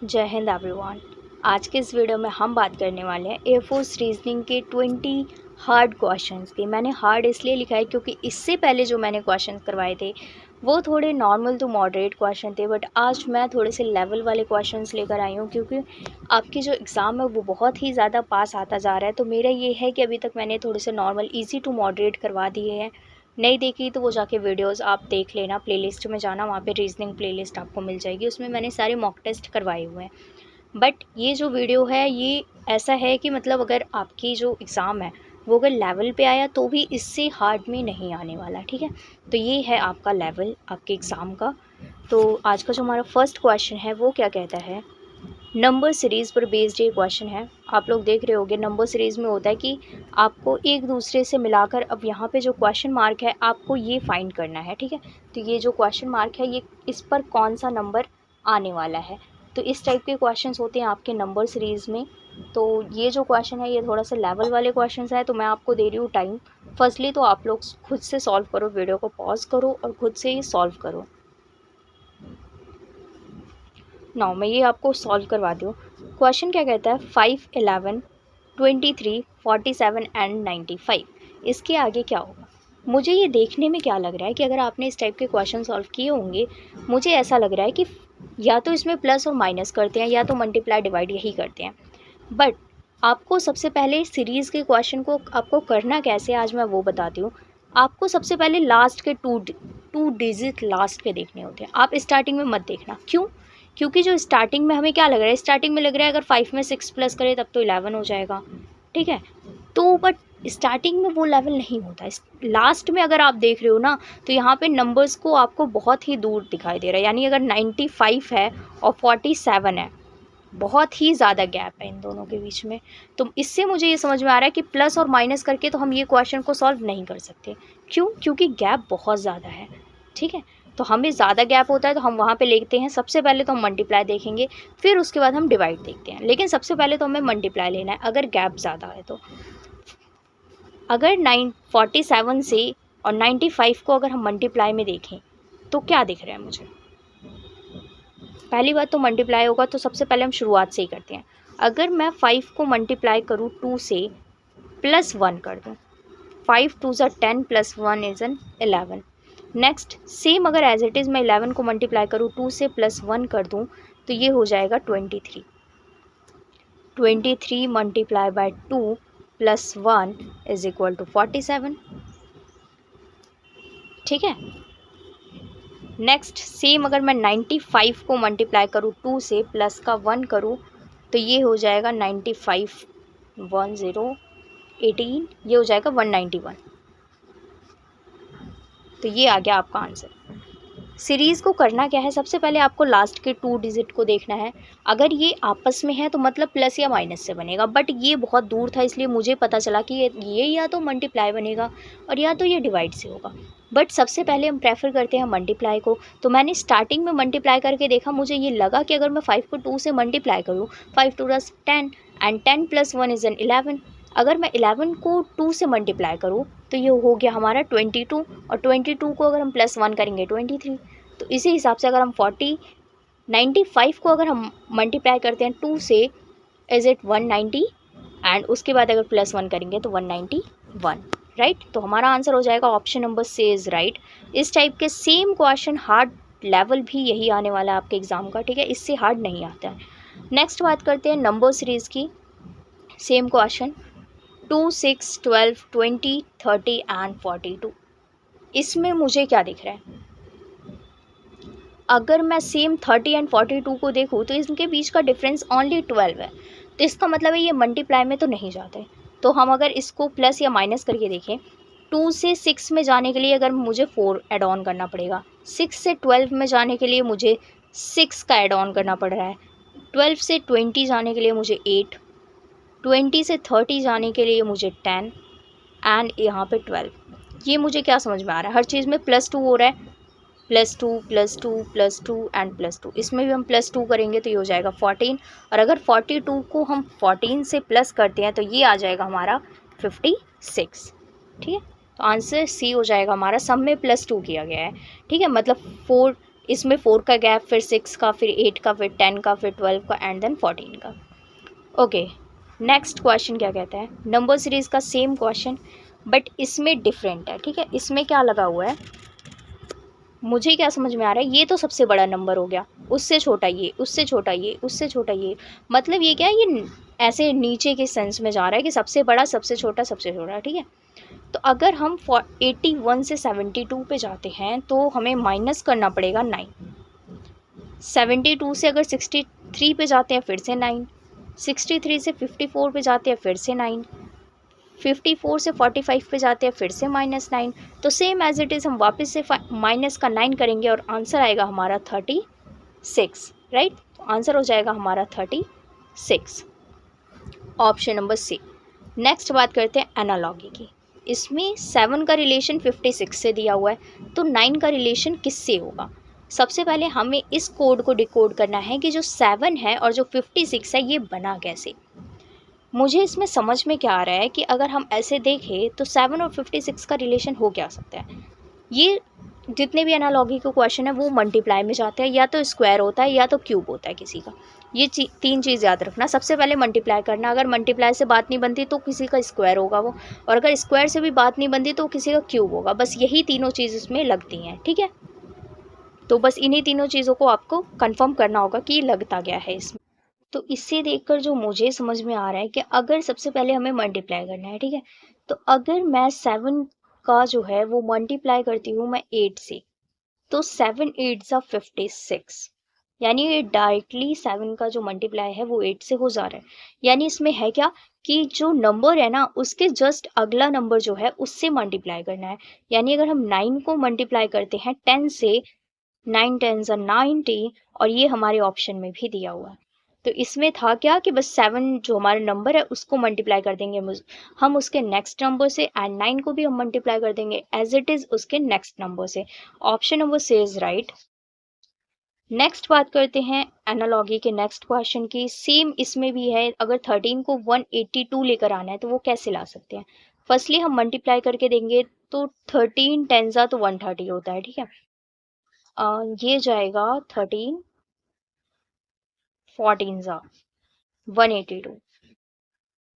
जय हिंद एवरीवन। आज के इस वीडियो में हम बात करने वाले हैं एयरफोर्स रीजनिंग के 20 हार्ड क्वेश्चंस की। मैंने हार्ड इसलिए लिखा है क्योंकि इससे पहले जो मैंने क्वेश्चंस करवाए थे वो थोड़े नॉर्मल टू मॉडरेट क्वेश्चन थे, बट आज मैं थोड़े से लेवल वाले क्वेश्चंस लेकर आई हूँ क्योंकि आपकी जो एग्ज़ाम है वो बहुत ही ज़्यादा पास आता जा रहा है। तो मेरा ये है कि अभी तक मैंने थोड़े से नॉर्मल ईजी टू मॉडरेट करवा दिए हैं। नहीं देखी तो वो जाके वीडियोस आप देख लेना, प्लेलिस्ट में जाना, वहाँ पे रीजनिंग प्लेलिस्ट आपको मिल जाएगी, उसमें मैंने सारे मॉक टेस्ट करवाए हुए हैं। बट ये जो वीडियो है ये ऐसा है कि मतलब अगर आपकी जो एग्ज़ाम है वो अगर लेवल पे आया तो भी इससे हार्ड में नहीं आने वाला, ठीक है। तो ये है आपका लेवल आपके एग्ज़ाम का। तो आज का जो हमारा फर्स्ट क्वेश्चन है वो क्या कहता है, नंबर सीरीज़ पर बेस्ड ये क्वेश्चन है। आप लोग देख रहे होंगे नंबर सीरीज़ में होता है कि आपको एक दूसरे से मिलाकर, अब यहाँ पे जो क्वेश्चन मार्क है आपको ये फाइंड करना है, ठीक है। तो ये जो क्वेश्चन मार्क है ये इस पर कौन सा नंबर आने वाला है। तो इस टाइप के क्वेश्चंस होते हैं आपके नंबर सीरीज़ में। तो ये जो क्वेश्चन है ये थोड़ा सा लेवल वाले क्वेश्चंस है, तो मैं आपको दे रही हूँ टाइम। फर्स्टली तो आप लोग खुद से सॉल्व करो, वीडियो को पॉज करो और खुद से ही सॉल्व करो। नाउ मैं ये आपको सॉल्व करवा दूँ। क्वेश्चन क्या कहता है, 5, 11, 23, 47 एंड 95। इसके आगे क्या होगा। मुझे ये देखने में क्या लग रहा है कि अगर आपने इस टाइप के क्वेश्चन सॉल्व किए होंगे, मुझे ऐसा लग रहा है कि या तो इसमें प्लस और माइनस करते हैं या तो मल्टीप्लाई डिवाइड यही करते हैं। बट आपको सबसे पहले सीरीज़ के क्वेश्चन को आपको करना कैसे, आज मैं वो बताती हूँ। आपको सबसे पहले लास्ट के टू डिजिट लास्ट के देखने होते हैं। आप स्टार्टिंग में मत देखना। क्यों? क्योंकि जो स्टार्टिंग में हमें क्या लग रहा है, स्टार्टिंग में लग रहा है अगर 5 में 6 प्लस करें तब तो 11 हो जाएगा, ठीक है। तो बट स्टार्टिंग में वो लेवल नहीं होता है। लास्ट में अगर आप देख रहे हो ना, तो यहाँ पे नंबर्स को आपको बहुत ही दूर दिखाई दे रहा है। यानी अगर 95 है और 47 है, बहुत ही ज़्यादा गैप है इन दोनों के बीच में। तो इससे मुझे ये समझ में आ रहा है कि प्लस और माइनस करके तो हम ये क्वेश्चन को सॉल्व नहीं कर सकते। क्यों? क्योंकि गैप बहुत ज़्यादा है, ठीक है। तो हमें ज़्यादा गैप होता है तो हम वहाँ पे लिखते हैं, सबसे पहले तो हम मल्टीप्लाई देखेंगे, फिर उसके बाद हम डिवाइड देखते हैं। लेकिन सबसे पहले तो हमें मल्टीप्लाई लेना है अगर गैप ज़्यादा है तो। अगर 47 से और 95 को अगर हम मल्टीप्लाई में देखें तो क्या दिख रहा है मुझे। पहली बात तो मल्टीप्लाई होगा तो सबसे पहले हम शुरुआत से ही करते हैं। अगर मैं 5 को मल्टीप्लाई करूँ 2 से प्लस 1 कर दूँ, 5 2 ज़ा 10 plus 1 is an 11। Next same अगर एज इट इज़ मैं 11 को मल्टीप्लाई करूँ 2 से प्लस 1 कर दूँ तो ये हो जाएगा 23। 23 multiply by 2 plus 1 is equal to 47, ठीक है। नेक्स्ट सेम अगर मैं 95 को मल्टीप्लाई करूँ 2 से प्लस का 1 करूँ तो ये हो जाएगा 95 10 18, ये हो जाएगा 191। तो ये आ गया आपका आंसर। सीरीज़ को करना क्या है, सबसे पहले आपको लास्ट के 2 डिजिट को देखना है। अगर ये आपस में है तो मतलब प्लस या माइनस से बनेगा, बट ये बहुत दूर था इसलिए मुझे पता चला कि ये या तो मल्टीप्लाई बनेगा और या तो ये डिवाइड से होगा। बट सबसे पहले हम प्रेफर करते हैं मल्टीप्लाई को। तो मैंने स्टार्टिंग में मल्टीप्लाई करके देखा, मुझे ये लगा कि अगर मैं 5 को 2 से मल्टीप्लाई करूँ, 5 2 10 एंड 10 प्लस 1 इज़ एन 11। अगर मैं 11 को 2 से मल्टीप्लाई करूँ तो ये हो गया हमारा 22, और 22 को अगर हम प्लस 1 करेंगे 23। तो इसी हिसाब से अगर हम 95 को अगर हम मल्टीप्लाई करते हैं 2 से, इज़ इट 190, एंड उसके बाद अगर प्लस 1 करेंगे तो 191, राइट। तो हमारा आंसर हो जाएगा option number C is right. इस टाइप के सेम क्वेश्चन हार्ड लेवल भी यही आने वाला है आपके एग्ज़ाम का, ठीक है, इससे हार्ड नहीं आता है। नेक्स्ट बात करते हैं नंबर सीरीज़ की। Same question 2, 6, 12, 20, 30 and 42। इसमें मुझे क्या दिख रहा है, अगर मैं सेम 30 एंड 42 को देखूँ तो इनके बीच का डिफरेंस ओनली 12 है। तो इसका मतलब है ये मल्टीप्लाई में तो नहीं जाते। तो हम अगर इसको प्लस या माइनस करके देखें, 2 से 6 में जाने के लिए अगर मुझे 4 ऐड ऑन करना पड़ेगा, 6 से 12 में जाने के लिए मुझे 6 का ऐड ऑन करना पड़ रहा है, 12 से 20 जाने के लिए मुझे 8, 20 से 30 जाने के लिए मुझे 10 एंड यहाँ पे 12। ये मुझे क्या समझ में आ रहा है, हर चीज़ में +2 हो रहा है, +2 +2 +2 एंड +2। इसमें भी हम +2 करेंगे तो ये हो जाएगा 14, और अगर 42 को हम 14 से प्लस करते हैं तो ये आ जाएगा हमारा 56, ठीक है। तो आंसर सी हो जाएगा हमारा, सब में +2 किया गया है, ठीक है। मतलब 4 इसमें 4 का गैप, फिर 6 का, फिर 8 का, फिर 10 का, फिर 12 का एंड देन 14 का। ओके, नेक्स्ट क्वेश्चन क्या कहता है, नंबर सीरीज का सेम क्वेश्चन बट इसमें डिफरेंट है। ठीक है, इसमें क्या लगा हुआ है, मुझे क्या समझ में आ रहा है, ये तो सबसे बड़ा नंबर हो गया, उससे छोटा ये, उससे छोटा ये, उससे छोटा ये, मतलब ये क्या है, ये ऐसे नीचे के सेंस में जा रहा है कि सबसे बड़ा, सबसे छोटा, सबसे छोटा। ठीक है, तो अगर हम 81 से 72 पे जाते हैं तो हमें माइनस करना पड़ेगा 9। 72 से अगर 63 पे जाते हैं फिर से 9, 63 से 54 पे जाते हैं फिर से 9, 54 से 45 पे जाते हैं फिर से -9। तो सेम एज इट इज़ हम वापस से माइनस का 9 करेंगे और आंसर आएगा हमारा 36, राइट। तो आंसर हो जाएगा हमारा 36, ऑप्शन नंबर सी। नेक्स्ट बात करते हैं एनालॉगी की। इसमें 7 का रिलेशन 56 से दिया हुआ है, तो 9 का रिलेशन किससे होगा। सबसे पहले हमें इस कोड को डिकोड करना है कि जो 7 है और जो 56 है ये बना कैसे। मुझे इसमें समझ में क्या आ रहा है कि अगर हम ऐसे देखें तो 7 और 56 का रिलेशन हो क्या सकता है। ये जितने भी एनालॉगी के क्वेश्चन है वो मल्टीप्लाई में जाते हैं, या तो स्क्वायर होता है या तो क्यूब होता है किसी का। ये तीन चीज़ याद रखना, सबसे पहले मल्टीप्लाई करना, अगर मल्टीप्लाई से बात नहीं बनती तो किसी का स्क्वायर होगा वो, और अगर स्क्वायर से भी बात नहीं बनती तो किसी का क्यूब होगा। बस यही तीनों चीज़ इसमें लगती हैं। ठीक है, तो बस इन्हीं तीनों चीज़ों को आपको कंफर्म करना होगा कि लगता क्या है इसमें। तो इससे देखकर जो मुझे समझ में आ रहा है कि अगर सबसे पहले हमें मल्टीप्लाई करना है, ठीक है, तो अगर मैं 7 का जो है वो मल्टीप्लाई करती हूँ मैं 8 से, तो 7 8 ज़ा 56, यानी ये डायरेक्टली 7 का जो मल्टीप्लाई है वो 8 से हो जा रहा है। यानी इसमें है क्या कि जो नंबर है ना उसके जस्ट अगला नंबर जो है उससे मल्टीप्लाई करना है। यानी अगर हम 9 को मल्टीप्लाई करते हैं 10 से, 9 10 ज़ा 90, और ये हमारे ऑप्शन में भी दिया हुआ है। तो इसमें था क्या कि बस 7 जो हमारा नंबर है उसको मल्टीप्लाई कर देंगे हम उसके नेक्स्ट नंबर से, एंड 9 को भी हम मल्टीप्लाई कर देंगे एज इट इज़ उसके नेक्स्ट नंबर से। ऑप्शन नंबर से इज राइट। नेक्स्ट बात करते हैं एनालॉगी के नेक्स्ट क्वेश्चन की। सेम इसमें भी है, अगर 13 को 182 लेकर आना है तो वो कैसे ला सकते हैं। फर्स्टली हम मल्टीप्लाई करके देंगे, तो 13 10 ज़ा तो 130 होता है। ठीक है, ये जाएगा 13 14 ज़ा 182।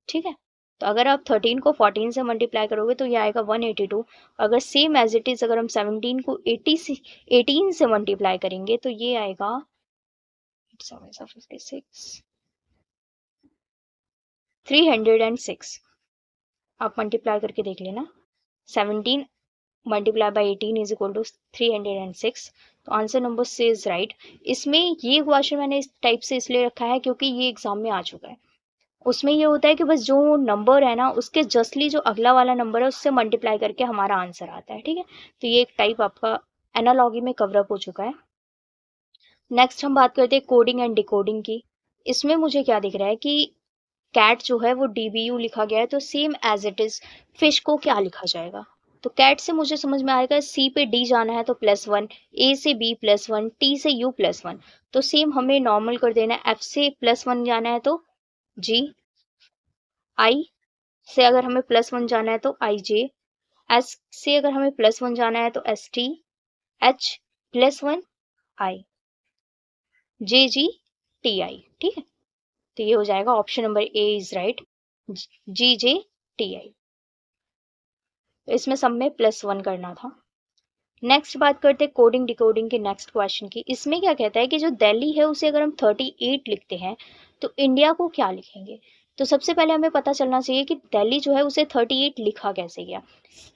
ठीक है, तो अगर आप 13 को 14 से मल्टीप्लाई करोगे तो ये आएगा 182। अगर सेम एज इट इज़ अगर हम 17 को 18 से मल्टीप्लाई करेंगे तो ये आएगा 56 306। आप मल्टीप्लाई करके देख लेना, 17 multiply by 18 is equal to 306। तो answer number C is right. इसमें ये क्वेश्चन मैंने इस टाइप से इसलिए रखा है क्योंकि ये एग्जाम में आ चुका है। उसमें ये होता है कि बस जो नंबर है ना उसके जस्टली जो अगला वाला नंबर है उससे मल्टीप्लाई करके हमारा आंसर आता है। ठीक है, तो ये एक टाइप आपका एनालॉगी में कवरअप हो चुका है। नेक्स्ट हम बात करते हैं कोडिंग एंड डिकोडिंग की। इसमें मुझे क्या दिख रहा है कि कैट जो है वो DBU लिखा गया है, तो same as it is fish को क्या लिखा जाएगा। तो कैट से मुझे समझ में आएगा, C पे D जाना है तो +1, A से B +1, T से U +1। तो सेम हमें नॉर्मल कर देना है, F से +1 जाना है तो G, I से अगर हमें +1 जाना है तो IJ, S से अगर हमें +1 जाना है तो ST, H +1 I, JGTI। ठीक है, तो ये हो जाएगा option number A is right, GJTI। तो इसमें सब में +1 करना था। नेक्स्ट बात करते हैं कोडिंग डिकोडिंग के नेक्स्ट क्वेश्चन की। इसमें क्या कहता है कि जो दिल्ली है उसे अगर हम 38 लिखते हैं तो इंडिया को क्या लिखेंगे। तो सबसे पहले हमें पता चलना चाहिए कि दिल्ली जो है उसे 38 लिखा कैसे गया।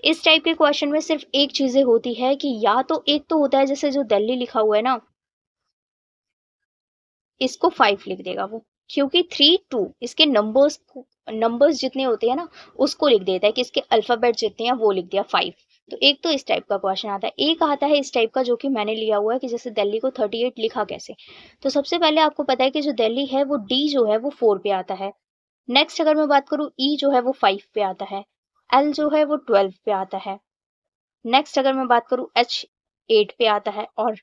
इस टाइप के क्वेश्चन में सिर्फ एक चीज़ें होती है कि या तो एक तो होता है जैसे जो दिल्ली लिखा हुआ है ना इसको 5 लिख देगा वो, क्योंकि 3 2 इसके नंबर्स जितने होते हैं ना उसको लिख देता है कि इसके अल्फ़ाबेट जितने हैं वो लिख दिया 5। तो एक तो इस टाइप का क्वेश्चन आता है, एक आता है इस टाइप का जो कि मैंने लिया हुआ है कि जैसे दिल्ली को 38 लिखा कैसे। तो सबसे पहले आपको पता है कि जो दिल्ली है वो D जो है वो 4 पे आता है। नेक्स्ट अगर मैं बात करूँ E जो है वो 5 पे आता है, L जो है वो 12 पे आता है। नेक्स्ट अगर मैं बात करूँ H 8 पे आता है, और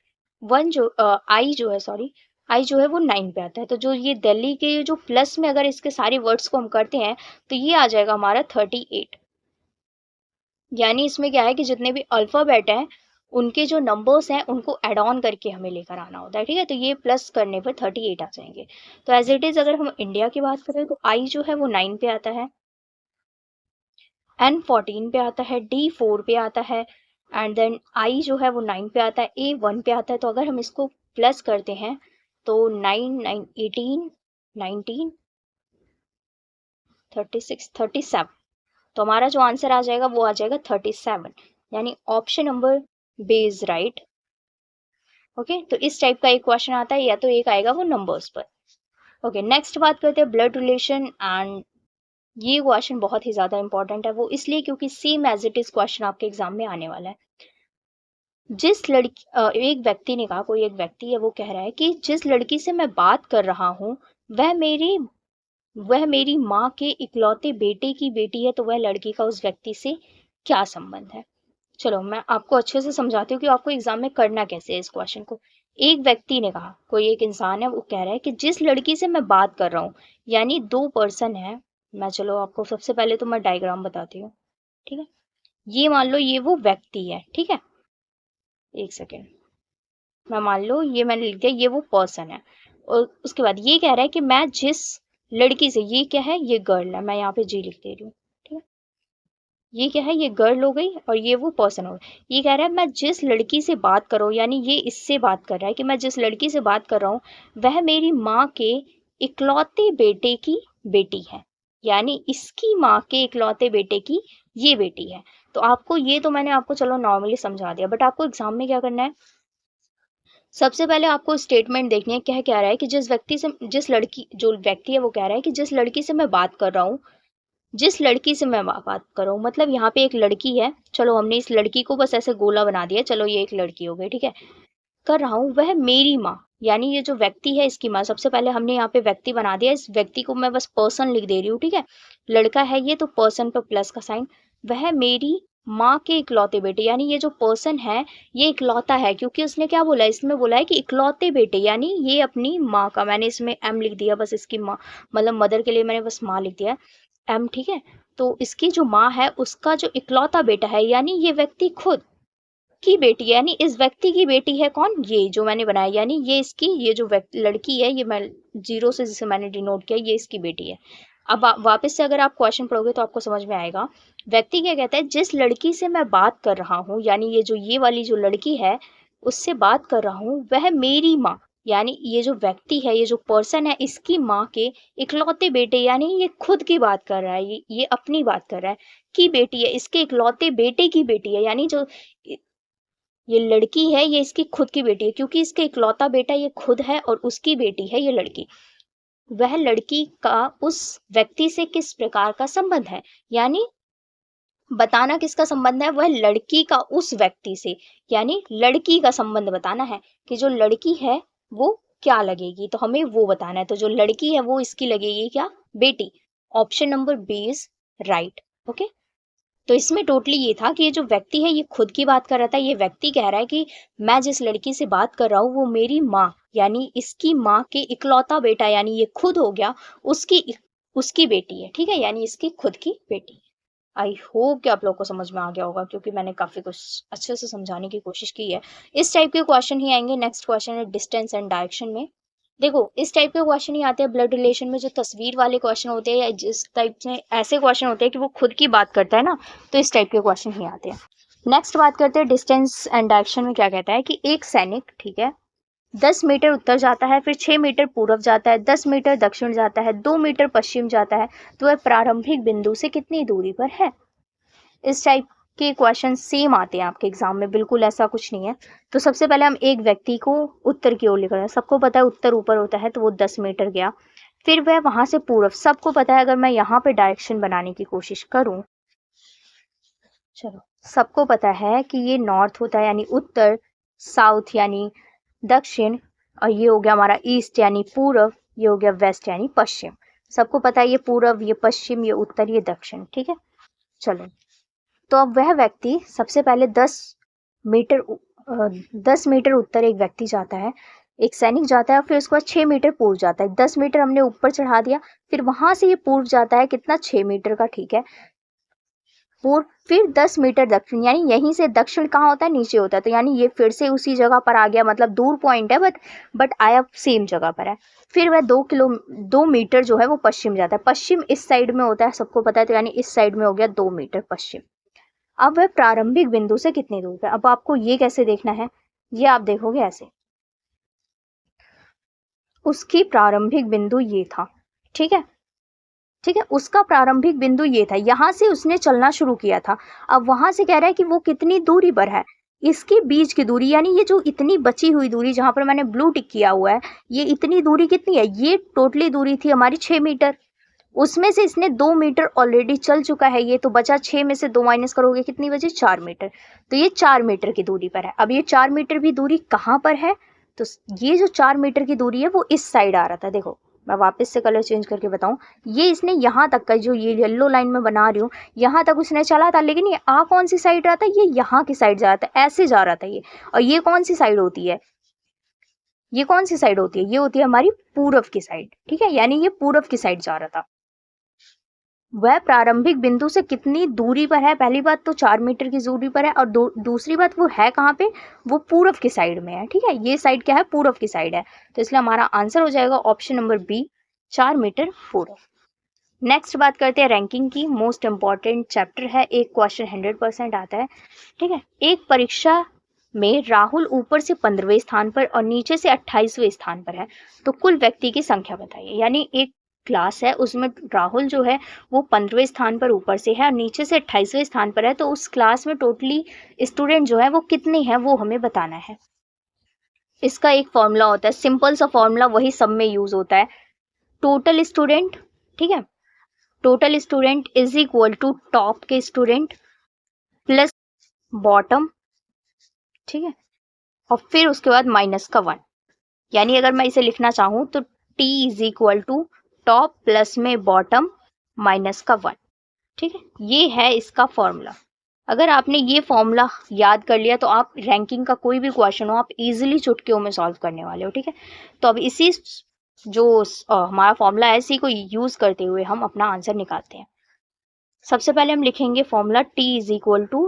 I जो है सॉरी आई जो है वो 9 पे आता है। तो जो ये दिल्ली के जो प्लस में अगर इसके सारे वर्ड्स को हम करते हैं तो ये आ जाएगा हमारा 38। यानी इसमें क्या है कि जितने भी अल्फ़ाबेट हैं उनके जो नंबर्स हैं उनको एड ऑन करके हमें लेकर आना होता है, ठीक है। तो ये प्लस करने पर 38 आ जाएंगे। तो एज इट इज़ अगर हम इंडिया की बात करें तो आई जो है वो 9 पे आता है, एन 14 पे आता है, डी 4 पे आता है, एंड देन आई जो है वो 9 पे आता है, ए 1 पे आता है। तो अगर हम इसको प्लस करते हैं तो 9 9 18 19 36 37, तो हमारा जो आंसर आ जाएगा वो आ जाएगा 37, यानी option number B is right. Okay, तो इस टाइप का एक क्वेश्चन आता है, या तो एक आएगा वो नंबर्स पर। ओके, नेक्स्ट बात करते हैं ब्लड रिलेशन, एंड ये क्वेश्चन बहुत ही ज्यादा इंपॉर्टेंट है, वो इसलिए क्योंकि same as it is question आपके एग्जाम में आने वाला है। जिस लड़की एक व्यक्ति ने कहा, कोई एक व्यक्ति है वो कह रहा है कि जिस लड़की से मैं बात कर रहा हूँ वह मेरी माँ के इकलौते बेटे की बेटी है, तो वह लड़की का उस व्यक्ति से क्या संबंध है। चलो मैं आपको अच्छे से समझाती हूँ कि आपको एग्जाम में करना कैसे है इस क्वेश्चन को। एक व्यक्ति ने कहा, कोई एक इंसान है वो कह रहा है कि जिस लड़की से मैं बात कर रहा हूँ, यानी दो पर्सन है। मैं चलो आपको सबसे पहले तो मैं डायग्राम बताती हूँ, ठीक है। ये मान लो ये वो व्यक्ति है, ठीक है। एक सेकेंड, मैं मान लो ये मैंने लिख दिया ये वो पर्सन है, और उसके बाद ये कह रहा है कि मैं जिस लड़की से, ये क्या है, ये गर्ल है, मैं यहाँ पे जी लिख दे रही हूँ, ठीक है। ये क्या है, ये गर्ल हो गई और ये वो पर्सन हो गया। ये कह रहा है मैं जिस लड़की से बात कर रहा हूँ, यानी ये इससे बात कर रहा है कि मैं जिस लड़की से बात कर रहा हूँ वह मेरी माँ के इकलौते बेटे की बेटी है, यानी इसकी माँ के इकलौते बेटे की ये बेटी है। तो आपको ये तो मैंने आपको चलो नॉर्मली समझा दिया, बट आपको एग्जाम में क्या करना है, सबसे पहले आपको स्टेटमेंट देखनी है क्या कह रहा है कि जिस लड़की, जो व्यक्ति है वो कह रहा है कि जिस लड़की से मैं बात कर रहा हूँ, जिस लड़की से मैं बात कर रहा हूँ, मतलब यहाँ पे एक लड़की है, चलो हमने इस लड़की को बस ऐसे गोला बना दिया, चलो ये एक लड़की हो गई, ठीक है। कर रहा हूँ वह मेरी माँ, यानी ये जो व्यक्ति है इसकी माँ, सबसे पहले हमने यहाँ पे व्यक्ति बना दिया, इस व्यक्ति को मैं बस पर्सन लिख दे रही हूँ, ठीक है। लड़का है ये तो पर्सन पर प्लस का साइन, वह मेरी माँ के इकलौते बेटे, यानी ये जो पर्सन है ये इकलौता है, क्योंकि उसने क्या बोला, इसमें बोला है कि इकलौते बेटे, यानी ये अपनी माँ का, मैंने इसमें एम लिख दिया, बस इसकी माँ मतलब मदर के लिए मैंने बस माँ लिख दिया एम, ठीक है। तो इसकी जो माँ है उसका जो इकलौता बेटा है, यानी ये व्यक्ति खुद की बेटी है, यानी इस व्यक्ति की बेटी है कौन, ये जो मैंने बनाया, यानी ये इसकी, ये जो लड़की है, ये मैं जीरो से जिसे मैंने डिनोट किया, ये इसकी बेटी है। अब वापस से अगर आप क्वेश्चन पढ़ोगे तो आपको समझ में आएगा। व्यक्ति क्या कहता है, जिस लड़की से मैं बात कर रहा हूँ, यानी ये जो ये वाली जो लड़की है उससे बात कर रहा हूँ, वह मेरी माँ, यानी ये जो व्यक्ति है, ये जो पर्सन है, इसकी माँ के इकलौते बेटे, यानी ये खुद की बात कर रहा है, ये अपनी बात कर रहा है, की बेटी है, इसके इकलौते बेटे की बेटी है, यानी जो ये लड़की है ये इसकी खुद की बेटी है, क्योंकि इसका इकलौता बेटा ये खुद है और उसकी बेटी है ये लड़की। वह लड़की का उस व्यक्ति से किस प्रकार का संबंध है, यानी बताना किसका संबंध है, वह लड़की का उस व्यक्ति से, यानी लड़की का संबंध बताना है कि जो लड़की है वो क्या लगेगी, तो हमें वो बताना है। तो जो लड़की है वो इसकी लगेगी क्या, बेटी। Option number B is right. Okay, तो इसमें टोटली ये था कि ये जो व्यक्ति है ये खुद की बात कर रहा था, ये व्यक्ति कह रहा है कि मैं जिस लड़की से बात कर रहा हूँ वो मेरी माँ, यानी इसकी माँ के इकलौता बेटा, यानी ये खुद हो गया उसकी उसकी बेटी है, ठीक है, यानी इसकी खुद की बेटी। आई होप कि आप लोग को समझ में आ गया होगा, क्योंकि मैंने काफी कुछ अच्छे से समझाने की कोशिश की है। इस टाइप के क्वेश्चन ही आएंगे। नेक्स्ट क्वेश्चन है डिस्टेंस एंड डायरेक्शन में। देखो इस टाइप के क्वेश्चन ही आते हैं ब्लड रिलेशन में, जो तस्वीर वाले क्वेश्चन होते हैं, या जिस टाइप से ऐसे क्वेश्चन होते हैं कि वो खुद की बात करता है ना, तो इस टाइप के क्वेश्चन ही आते हैं। नेक्स्ट बात करते हैं डिस्टेंस एंड डायरेक्शन में। क्या कहता है कि एक सैनिक, ठीक है, 10 मीटर उत्तर जाता है, फिर 6 मीटर पूर्व जाता है, 10 मीटर दक्षिण जाता है, 2 मीटर पश्चिम जाता है, तो वह प्रारंभिक बिंदु से कितनी दूरी पर है। इस टाइप के क्वेश्चन सेम आते हैं आपके एग्जाम में, बिल्कुल ऐसा कुछ नहीं है। तो सबसे पहले हम एक व्यक्ति को उत्तर की ओर लिख रहे हैं, सबको पता है उत्तर ऊपर होता है, तो वो 10 मीटर गया। फिर वह वहां से पूर्व, सबको पता है, अगर मैं यहाँ पे डायरेक्शन बनाने की कोशिश करूं, चलो सबको पता है कि ये नॉर्थ होता है यानी उत्तर, साउथ यानी दक्षिण, और ये हो गया हमारा ईस्ट यानी पूर्व, ये हो गया वेस्ट यानी पश्चिम। सबको पता है ये पूर्व, ये पश्चिम, ये उत्तर, ये दक्षिण, ठीक है। चलो, तो अब वह व्यक्ति सबसे पहले 10 मीटर उत्तर एक व्यक्ति जाता है, एक सैनिक जाता है, फिर उसके बाद 6 मीटर पूर्व जाता है, 10 मीटर हमने ऊपर चढ़ा दिया, फिर वहां से ये पूर्व जाता है कितना, 6 मीटर का, ठीक है। पूर्व, फिर 10 मीटर दक्षिण, यानी यहीं से दक्षिण कहाँ होता है, नीचे होता है, तो यानी ये फिर से उसी जगह पर आ गया, मतलब दूर पॉइंट है बट आया सेम जगह पर है। फिर वह 2 मीटर जो है वो पश्चिम जाता है, पश्चिम इस साइड में होता है, सबको पता है, तो यानी इस साइड में हो गया 2 मीटर पश्चिम। अब वह प्रारंभिक बिंदु से कितनी दूर है, अब आपको ये कैसे देखना है, ये आप देखोगे ऐसे, उसकी प्रारंभिक बिंदु ये था, ठीक है, ठीक है, उसका प्रारंभिक बिंदु ये था, यहां से उसने चलना शुरू किया था। अब वहां से कह रहा है कि वो कितनी दूरी पर है, इसके बीच की दूरी, यानी ये जो इतनी बची हुई दूरी जहां पर मैंने ब्लू टिक किया हुआ है, ये इतनी दूरी कितनी है, ये टोटली दूरी थी हमारी 6 मीटर, उसमें से इसने 2 मीटर ऑलरेडी चल चुका है, ये तो बचा 6 में से 2 माइनस करोगे कितनी बची, 4 मीटर, तो ये 4 मीटर की दूरी पर है। अब ये 4 मीटर भी दूरी कहाँ पर है, तो ये जो 4 मीटर की दूरी है वो इस साइड आ रहा था, देखो मैं वापस से कलर चेंज करके बताऊं, ये इसने यहाँ तक का, जो ये येलो लाइन में बना रही हूँ, यहाँ तक उसने चला था, लेकिन ये आ कौन सी साइड रहा था, ये यहाँ की साइड जा रहा था, ऐसे जा रहा था ये, और ये कौन सी साइड होती है, ये कौन सी साइड होती है, ये होती है हमारी पूरब की साइड, ठीक है, यानी ये पूरब की साइड जा रहा था। वह प्रारंभिक बिंदु से कितनी दूरी पर है, पहली बात तो 4 मीटर की दूरी पर है, और दूसरी बात वो है कहाँ पे, वो पूरब की साइड में है, ठीक है, ये साइड क्या है, पूरब की साइड है, तो इसलिए हमारा आंसर हो जाएगा ऑप्शन नंबर बी, 4 मीटर पूरब। नेक्स्ट बात करते हैं रैंकिंग की, मोस्ट इंपॉर्टेंट चैप्टर है, एक क्वेश्चन 100% आता है, ठीक है। एक परीक्षा में राहुल ऊपर से 15वें स्थान पर और नीचे से 28वें स्थान पर है, तो कुल व्यक्ति की संख्या बताइए, यानी एक क्लास है उसमें राहुल जो है वो 15वें स्थान पर ऊपर से है और नीचे से 28वें स्थान पर है, तो उस क्लास में टोटली स्टूडेंट जो है वो कितने हैं वो हमें बताना है। इसका एक फॉर्मूला होता है, सिंपल सा फॉर्मूला, वही सब में यूज होता है, टोटल स्टूडेंट, ठीक है, total student is equal to top के स्टूडेंट प्लस बॉटम, ठीक है, और फिर उसके बाद माइनस का 1, यानी अगर मैं इसे लिखना चाहूं तो t is equal to top plus में बॉटम माइनस का 1, ठीक है, ये है इसका फॉर्मूला। अगर आपने ये फॉर्मूला याद कर लिया तो आप रैंकिंग का कोई भी क्वेश्चन हो आप इजीली चुटकियों में सॉल्व करने वाले हो, ठीक है। तो अब इसी जो हमारा फॉर्मूला है इसी को यूज करते हुए हम अपना आंसर निकालते हैं। सबसे पहले हम लिखेंगे formula t is equal to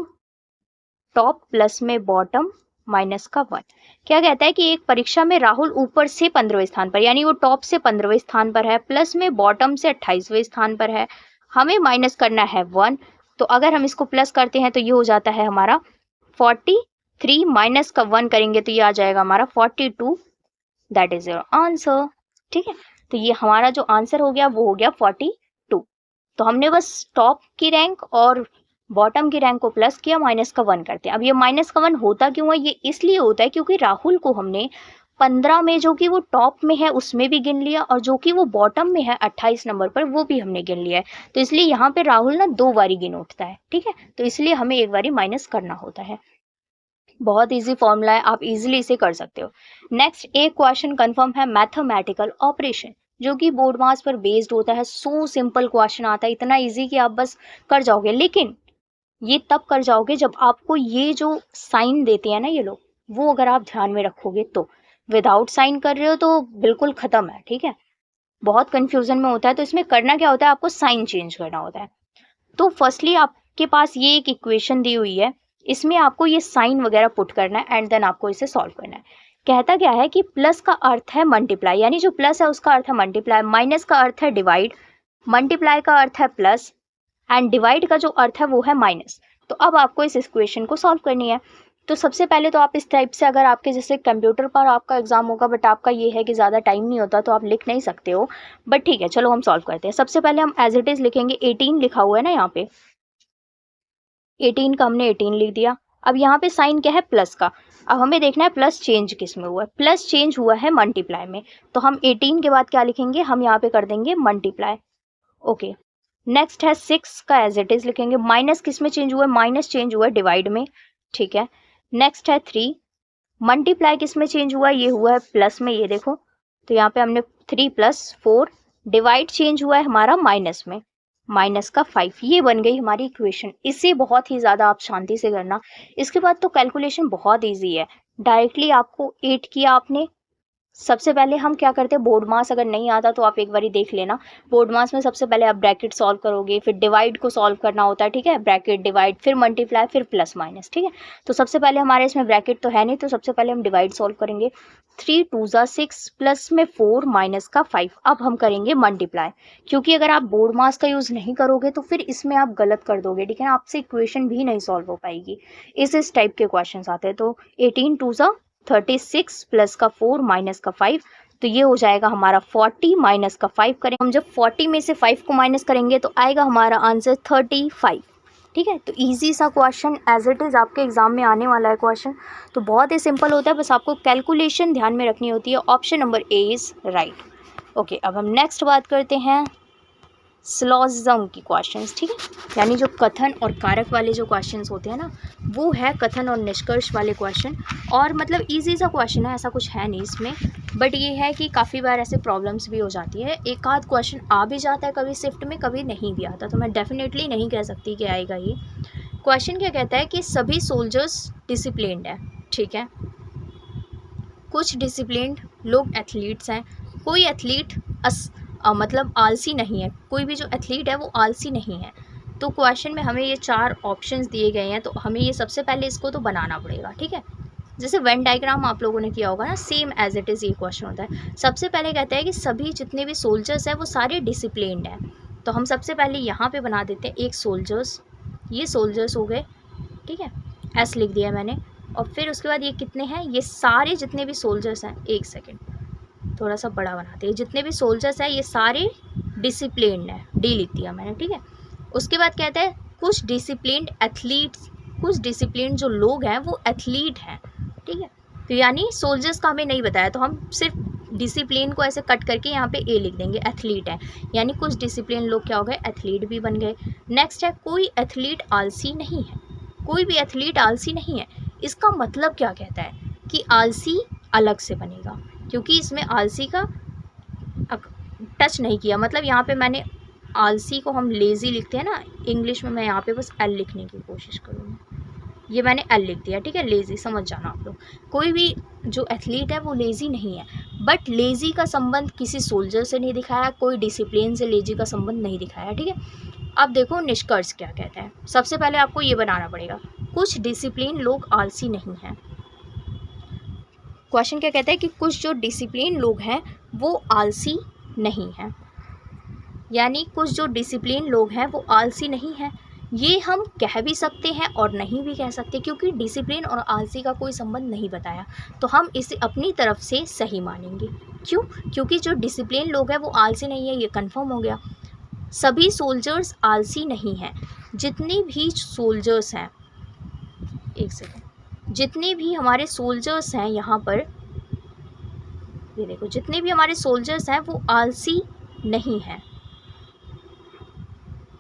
top plus में बॉटम माइनस का 1। क्या कहता है कि एक परीक्षा में राहुल ऊपर से 15वें स्थान पर, यानी वो टॉप से 15वें स्थान पर है, प्लस में बॉटम से 28वें स्थान पर है, हमें माइनस करना है 1, तो अगर हम इसको प्लस करते हैं तो ये हो जाता है हमारा 43, माइनस का 1 करेंगे तो ये आ जाएगा हमारा 42, दैट इज योर आंसर, ठीक है। तो ये हमारा जो आंसर हो गया वो हो गया 42। तो हमने बस टॉप की रैंक और बॉटम की रैंक को प्लस किया, माइनस का 1 करते हैं। अब ये माइनस का 1 होता क्यों है, ये इसलिए होता है क्योंकि राहुल को हमने 15 में जो कि वो टॉप में है उसमें भी गिन लिया, और जो कि वो बॉटम में है 28 नंबर पर वो भी हमने गिन लिया है, तो इसलिए यहाँ पे राहुल ना 2 बारी गिन उठता है, ठीक है, तो इसलिए हमें एक बारी माइनस करना होता है। बहुत इजी फॉर्मूला है, आप इजीली इसे कर सकते हो। नेक्स्ट एक क्वेश्चन कंफर्म है, मैथमेटिकल ऑपरेशन, जो कि बोर्ड मास पर बेस्ड होता है, सो सिंपल क्वेश्चन आता है, इतना इजी कि आप बस कर जाओगे, लेकिन ये तब कर जाओगे जब आपको ये जो साइन देते हैं ना ये लोग, वो अगर आप ध्यान में रखोगे तो। विदाउट साइन कर रहे हो तो बिल्कुल खत्म है, ठीक है, बहुत कंफ्यूजन में होता है, तो इसमें करना क्या होता है, आपको साइन चेंज करना होता है। तो फर्स्टली आपके पास ये एक इक्वेशन दी हुई है, इसमें आपको ये साइन वगैरह पुट करना है एंड देन आपको इसे सॉल्व करना है। कहता क्या है कि प्लस का अर्थ है मल्टीप्लाई, यानी जो प्लस है उसका अर्थ है मल्टीप्लाई, माइनस का अर्थ है डिवाइड, मल्टीप्लाई का अर्थ है प्लस एंड डिवाइड का जो अर्थ है वो है माइनस। तो अब आपको इस इक्वेशन को सॉल्व करनी है। तो सबसे पहले तो आप इस टाइप से, अगर आपके जैसे कंप्यूटर पर आपका एग्जाम होगा बट आपका ये है कि ज़्यादा टाइम नहीं होता तो आप लिख नहीं सकते हो, बट ठीक है चलो हम सॉल्व करते हैं। सबसे पहले हम एज इट इज़ लिखेंगे, 18 लिखा हुआ है ना यहाँ पे, 18 का हमने 18 लिख दिया। अब यहाँ पे साइन क्या है, प्लस का, अब हमें देखना है प्लस चेंज किस में हुआ है, प्लस चेंज हुआ है मल्टीप्लाई में, तो हम 18 के बाद क्या लिखेंगे, हम यहाँ पे कर देंगे मल्टीप्लाई, ओके। नेक्स्ट है 6 का एज इट इज लिखेंगे, माइनस किस में चेंज हुआ है, माइनस चेंज हुआ है डिवाइड में, ठीक है। नेक्स्ट है 3, मल्टीप्लाई किस में चेंज हुआ है, ये हुआ है प्लस में, ये देखो, तो यहाँ पे हमने 3 + 4, डिवाइड चेंज हुआ है हमारा माइनस में, माइनस का 5, ये बन गई हमारी इक्वेशन। इसे बहुत ही ज़्यादा आप शांति से करना, इसके बाद तो कैलकुलेशन बहुत ईजी है, डायरेक्टली आपको 8 किया आपने सबसे पहले हम क्या करते हैं, बोर्ड मास अगर नहीं आता तो आप एक बारी देख लेना। बोर्ड मास में सबसे पहले आप ब्रैकेट सॉल्व करोगे, फिर डिवाइड को सॉल्व करना होता है, ठीक है, ब्रैकेट डिवाइड फिर मल्टीप्लाई फिर प्लस माइनस, ठीक है। तो सबसे पहले हमारे इसमें ब्रैकेट तो है नहीं, तो सबसे पहले हम डिवाइड सॉल्व करेंगे। 3 2 ज़ा 6 प्लस में 4 माइनस का 5। अब हम करेंगे मल्टीप्लाई, क्योंकि अगर आप बोर्ड मास का यूज़ नहीं करोगे तो फिर इसमें आप गलत कर दोगे, ठीक है, आपसे इक्वेशन भी नहीं सॉल्व हो पाएगी। इस टाइप के क्वेश्चन आते हैं। तो 18 2 ज़ा 36 प्लस का 4 माइनस का 5, तो ये हो जाएगा हमारा 40 माइनस का 5 करें। हम जब 40 में से 5 को माइनस करेंगे तो आएगा हमारा आंसर 35, ठीक है। तो इजी सा क्वेश्चन एज इट इज़ आपके एग्जाम में आने वाला है क्वेश्चन, तो बहुत ही सिंपल होता है, बस आपको कैलकुलेशन ध्यान में रखनी होती है। Option number A is right. Okay, अब हम नेक्स्ट बात करते हैं सिलोजिज्म की क्वेश्चंस, ठीक है, यानी जो कथन और कारक वाले जो क्वेश्चंस होते हैं ना, वो है कथन और निष्कर्ष वाले क्वेश्चन। और मतलब इजी सा क्वेश्चन है, ऐसा कुछ है नहीं इसमें, बट ये है कि काफ़ी बार ऐसे प्रॉब्लम्स भी हो जाती है। एक आध क्वेश्चन आ भी जाता है कभी शिफ्ट में, कभी नहीं भी आता, तो मैं डेफिनेटली नहीं कह सकती कि आएगा ये क्वेश्चन। क्या कहता है कि सभी सोल्जर्स डिसिप्लिन्ड है, ठीक है, कुछ डिसिप्लिन्ड लोग एथलीट्स हैं, कोई एथलीट मतलब आलसी नहीं है, कोई भी जो एथलीट है वो आलसी नहीं है। तो क्वेश्चन में हमें ये 4 ऑप्शंस दिए गए हैं, तो हमें ये सबसे पहले इसको तो बनाना पड़ेगा, ठीक है। जैसे वेन डायग्राम आप लोगों ने किया होगा ना, सेम एज इट इज़ ये क्वेश्चन होता है। सबसे पहले कहता है कि सभी जितने भी सोल्जर्स हैं वो सारे डिसिप्लिन्ड हैं, तो हम सबसे पहले यहाँ पे बना देते हैं एक सोल्जर्स, ये सोल्जर्स हो गए, ठीक है, एस लिख दिया मैंने। और फिर उसके बाद ये कितने हैं, ये सारे जितने भी सोल्जर्स हैं, एक सेकेंड थोड़ा सा बड़ा बनाते हैं, जितने भी सोल्जर्स हैं ये सारे डिसिप्लिन्ड हैं, डी लिख दिया मैंने, ठीक है। उसके बाद कहता है कुछ डिसिप्लिन्ड एथलीट्स, कुछ डिसिप्लिन्ड जो लोग हैं वो एथलीट हैं, ठीक है। तो यानी सोल्जर्स का हमें नहीं बताया, तो हम सिर्फ डिसिप्लिन को ऐसे कट करके यहाँ पे ए लिख देंगे, एथलीट है, यानी कुछ डिसिप्लिन लोग क्या हो गए, एथलीट भी बन गए। नेक्स्ट है कोई एथलीट आलसी नहीं है, कोई भी एथलीट आलसी नहीं है। इसका मतलब क्या कहता है कि आलसी अलग से बनेगा, क्योंकि इसमें आलसी का टच नहीं किया। मतलब यहाँ पे मैंने आलसी को हम लेज़ी लिखते हैं ना इंग्लिश में, मैं यहाँ पे बस एल लिखने की कोशिश करूँगी, ये मैंने एल लिख दिया, ठीक है, लेज़ी समझ जाना आप लोग। कोई भी जो एथलीट है वो लेज़ी नहीं है, बट लेज़ी का संबंध किसी सोल्जर से नहीं दिखाया, कोई डिसिप्लिन से लेज़ी का संबंध नहीं दिखाया, ठीक है। अब देखो निष्कर्ष क्या कहता है। सबसे पहले आपको ये बनाना पड़ेगा, कुछ डिसिप्लिन लोग आलसी नहीं हैं। क्वेश्चन क्या कहता है कि कुछ जो डिसिप्लिन लोग हैं वो आलसी नहीं हैं, यानी कुछ जो डिसिप्लिन लोग हैं वो आलसी नहीं हैं। ये हम कह भी सकते हैं और नहीं भी कह सकते, क्योंकि डिसिप्लिन और आलसी का कोई संबंध नहीं बताया, तो हम इसे अपनी तरफ से सही मानेंगे। क्यों? क्योंकि जो डिसिप्लिन लोग हैं वो आलसी नहीं है, ये कंफर्म हो गया। सभी सोल्जर्स आलसी नहीं हैं, जितने भी सोल्जर्स हैं, एक सेकेंड, जितने भी हमारे सोल्जर्स हैं यहाँ पर, ये देखो, जितने भी हमारे सोल्जर्स हैं वो आलसी नहीं हैं।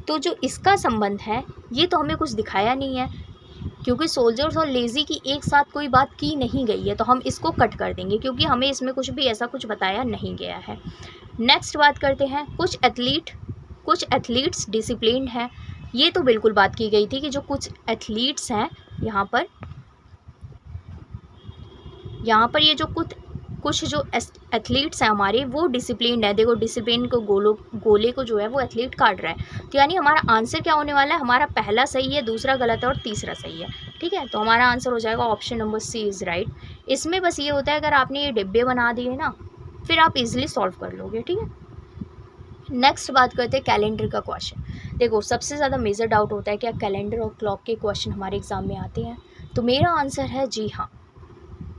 तो जो इसका संबंध है ये तो हमें कुछ दिखाया नहीं है, क्योंकि सोल्जर्स और लेज़ी की एक साथ कोई बात की नहीं गई है, तो हम इसको कट कर देंगे, क्योंकि हमें इसमें कुछ भी ऐसा कुछ बताया नहीं गया है। नेक्स्ट बात करते हैं, कुछ एथलीट्स डिसिप्लिन्ड हैं। ये तो बिल्कुल बात की गई थी कि जो कुछ एथलीट्स हैं यहाँ पर ये जो कुछ जो एथलीट्स हैं हमारे वो डिसिप्लिन्ड है। देखो डिसिप्लिन को गोले को जो है वो एथलीट काट रहा है, तो यानी हमारा आंसर क्या होने वाला है, हमारा पहला सही है, दूसरा गलत है और तीसरा सही है, ठीक है। तो हमारा आंसर हो जाएगा option number C is right. इसमें बस ये होता है अगर आपने ये डिब्बे बना दिए ना, फिर आप इजीली सॉल्व कर लोगे, ठीक है। नेक्स्ट बात करते हैं कैलेंडर का क्वेश्चन। देखो सबसे ज़्यादा मेजर डाउट होता है क्या कैलेंडर और क्लॉक के क्वेश्चन हमारे एग्ज़ाम में आते हैं, तो मेरा आंसर है जी हाँ,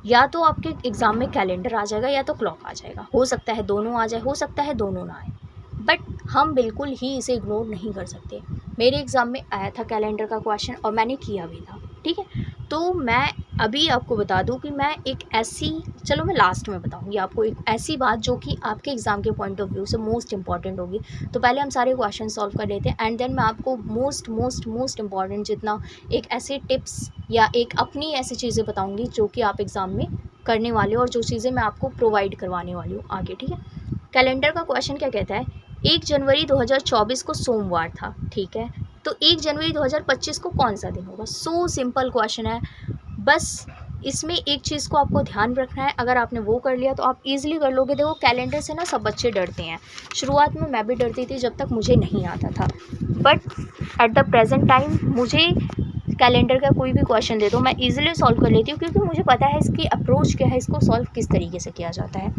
या तो आपके एग्ज़ाम में कैलेंडर आ जाएगा या तो क्लॉक आ जाएगा, हो सकता है दोनों आ जाए, हो सकता है दोनों ना आए, बट हम बिल्कुल ही इसे इग्नोर नहीं कर सकते। मेरे एग्ज़ाम में आया था कैलेंडर का क्वेश्चन और मैंने किया भी था, ठीक है। तो मैं अभी आपको बता दूं कि मैं एक ऐसी, चलो मैं लास्ट में बताऊंगी आपको एक ऐसी बात जो कि आपके एग्ज़ाम के पॉइंट ऑफ व्यू से मोस्ट इंपॉर्टेंट होगी। तो पहले हम सारे क्वेश्चन सॉल्व कर लेते हैं एंड देन मैं आपको मोस्ट इंपॉर्टेंट जितना एक ऐसे टिप्स या एक अपनी ऐसी चीज़ें बताऊँगी जो कि आप एग्ज़ाम में करने वाले हो और जो चीज़ें मैं आपको प्रोवाइड करवाने वाली हूँ आगे, ठीक है। कैलेंडर का क्वेश्चन क्या कहता है, 1 जनवरी 2024 को सोमवार था, ठीक है, तो 1 जनवरी 2025 को कौन सा दिन होगा। सो सिंपल क्वेश्चन है, बस इसमें एक चीज़ को आपको ध्यान रखना है, अगर आपने वो कर लिया तो आप इजीली कर लोगे। देखो कैलेंडर से ना सब बच्चे डरते हैं, शुरुआत में मैं भी डरती थी जब तक मुझे नहीं आता था, but at the present time मुझे कैलेंडर का कोई भी क्वेश्चन दे दो मैं इजीली सॉल्व कर लेती हूँ, क्योंकि मुझे पता है इसकी अप्रोच क्या है, इसको सॉल्व किस तरीके से किया जाता है।